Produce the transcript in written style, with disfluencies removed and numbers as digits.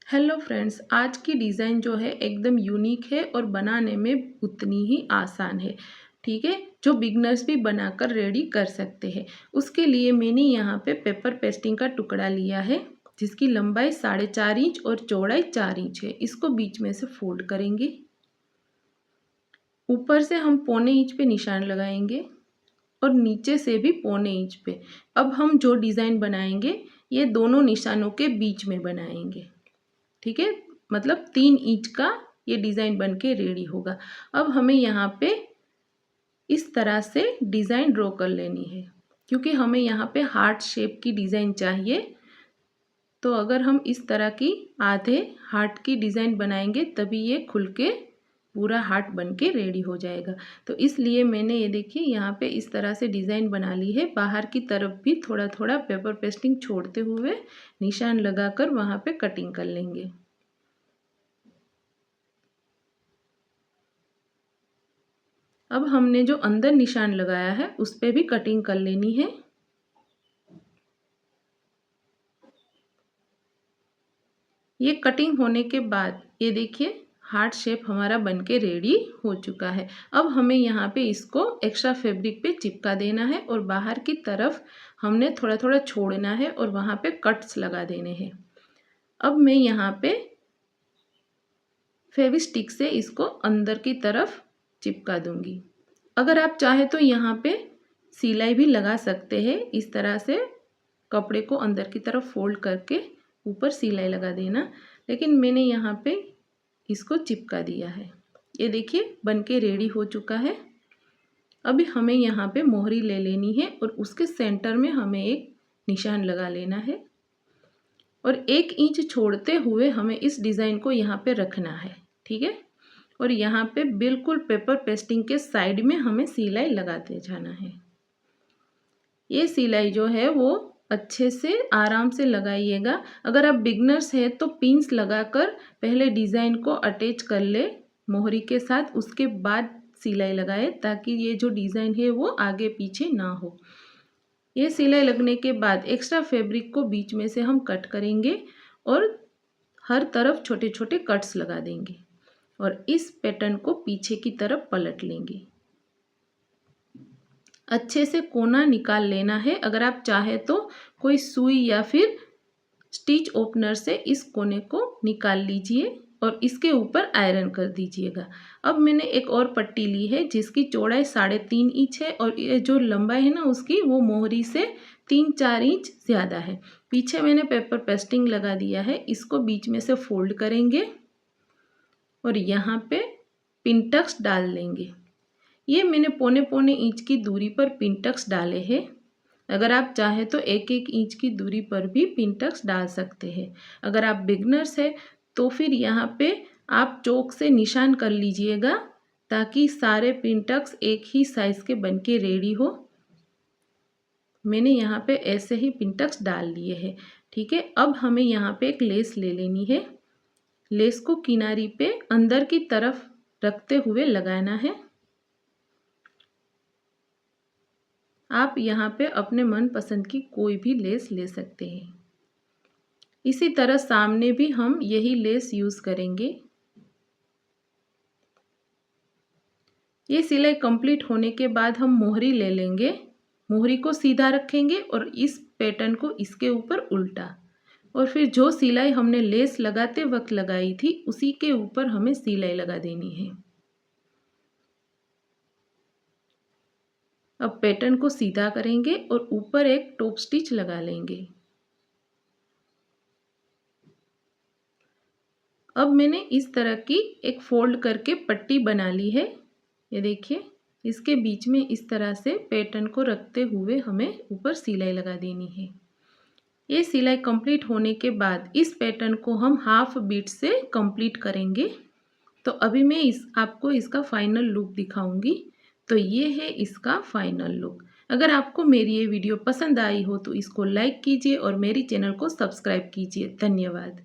Hello friends, आज की design जो है एकदम यूनिक है और बनाने में उतनी ही आसान है। ठीक है, जो बिगनर्स भी बनाकर रेडी कर सकते हैं। उसके लिए मैंने यहाँ पे पेपर पेस्टिंग का टुकड़ा लिया है जिसकी लंबाई 4.5 इंच और चौड़ाई 4 इंच है। इसको बीच में से फोल्ड करेंगे। ऊपर से हम 1.25 इंच पे निशान लगाएंगे और नीचे से भी 1.25 इंच पे। अब हम जो डिज़ाइन बनाएंगे ये दोनों निशानों के बीच में बनाएंगे। ठीक है, मतलब 3 इंच का ये डिज़ाइन बन के रेडी होगा। अब हमें यहाँ पे इस तरह से डिज़ाइन ड्रॉ कर लेनी है क्योंकि हमें यहाँ पे हार्ट शेप की डिज़ाइन चाहिए। तो अगर हम इस तरह की आधे हार्ट की डिज़ाइन बनाएंगे तभी ये खुल के पूरा हार्ट बन के रेडी हो जाएगा। तो इसलिए मैंने ये देखिए यहाँ पे इस तरह से डिज़ाइन बना ली है। बाहर की तरफ भी थोड़ा थोड़ा पेपर पेस्टिंग छोड़ते हुए निशान लगाकर वहाँ पे कटिंग कर लेंगे। अब हमने जो अंदर निशान लगाया है उस पे भी कटिंग कर लेनी है। ये कटिंग होने के बाद ये देखिए हार्ट शेप हमारा बनके रेडी हो चुका है। अब हमें यहाँ पे इसको एक्स्ट्रा फैब्रिक पे चिपका देना है और बाहर की तरफ हमने थोड़ा थोड़ा छोड़ना है और वहाँ पे कट्स लगा देने हैं। अब मैं यहाँ पे फेविस्टिक से इसको अंदर की तरफ चिपका दूंगी। अगर आप चाहे तो यहाँ पे सिलाई भी लगा सकते हैं। इस तरह से कपड़े को अंदर की तरफ फोल्ड करके ऊपर सिलाई लगा देना, लेकिन मैंने यहाँ पे इसको चिपका दिया है। ये देखिए बनके रेडी हो चुका है। अभी हमें यहाँ पे मोहरी ले लेनी है और उसके सेंटर में हमें एक निशान लगा लेना है और 1 इंच छोड़ते हुए हमें इस डिज़ाइन को यहाँ पे रखना है। ठीक है, और यहाँ पे बिल्कुल पेपर पेस्टिंग के साइड में हमें सिलाई लगाते जाना है। ये सिलाई जो है वो अच्छे से आराम से लगाइएगा। अगर आप बिगनर्स हैं तो पिंस लगाकर पहले डिज़ाइन को अटैच कर ले मोहरी के साथ, उसके बाद सिलाई लगाए ताकि ये जो डिज़ाइन है वो आगे पीछे ना हो। ये सिलाई लगने के बाद एक्स्ट्रा फैब्रिक को बीच में से हम कट करेंगे और हर तरफ छोटे छोटे कट्स लगा देंगे और इस पैटर्न को पीछे की तरफ पलट लेंगे। अच्छे से कोना निकाल लेना है। अगर आप चाहे तो कोई सुई या फिर स्टिच ओपनर से इस कोने को निकाल लीजिए और इसके ऊपर आयरन कर दीजिएगा। अब मैंने एक और पट्टी ली है जिसकी चौड़ाई 3.5 इंच है और ये जो लंबाई है ना उसकी वो मोहरी से 3-4 इंच ज़्यादा है। पीछे मैंने पेपर पेस्टिंग लगा दिया है। इसको बीच में से फोल्ड करेंगे और यहाँ पे पिनटक्स डाल लेंगे। ये मैंने 1.25 इंच की दूरी पर पिनटक्स डाले हैं। अगर आप चाहे तो 1-1 इंच की दूरी पर भी पिनटक्स डाल सकते हैं। अगर आप बिगनर्स हैं तो फिर यहाँ पे आप चौक से निशान कर लीजिएगा ताकि सारे पिनटक्स एक ही साइज़ के बनके रेडी हो। मैंने यहाँ पे ऐसे ही पिनटक्स डाल लिए हैं। ठीक है, अब हमें यहाँ पे एक लेस ले लेनी है। लेस को किनारी पे अंदर की तरफ रखते हुए लगाना है। आप यहाँ पे अपने मनपसंद की कोई भी लेस ले सकते हैं। इसी तरह सामने भी हम यही लेस यूज़ करेंगे। ये सिलाई कंप्लीट होने के बाद हम मोहरी ले लेंगे। मोहरी को सीधा रखेंगे और इस पैटर्न को इसके ऊपर उल्टा, और फिर जो सिलाई हमने लेस लगाते वक्त लगाई थी उसी के ऊपर हमें सिलाई लगा देनी है। अब पैटर्न को सीधा करेंगे और ऊपर एक टॉप स्टिच लगा लेंगे। अब मैंने इस तरह की एक फोल्ड करके पट्टी बना ली है। ये देखिए, इसके बीच में इस तरह से पैटर्न को रखते हुए हमें ऊपर सिलाई लगा देनी है। ये सिलाई कंप्लीट होने के बाद इस पैटर्न को हम हाफ बीट से कंप्लीट करेंगे। तो अभी मैं आपको इसका फाइनल लुक दिखाऊंगी। तो ये है इसका फाइनल लुक। अगर आपको मेरी ये वीडियो पसंद आई हो तो इसको लाइक कीजिए और मेरी चैनल को सब्सक्राइब कीजिए। धन्यवाद।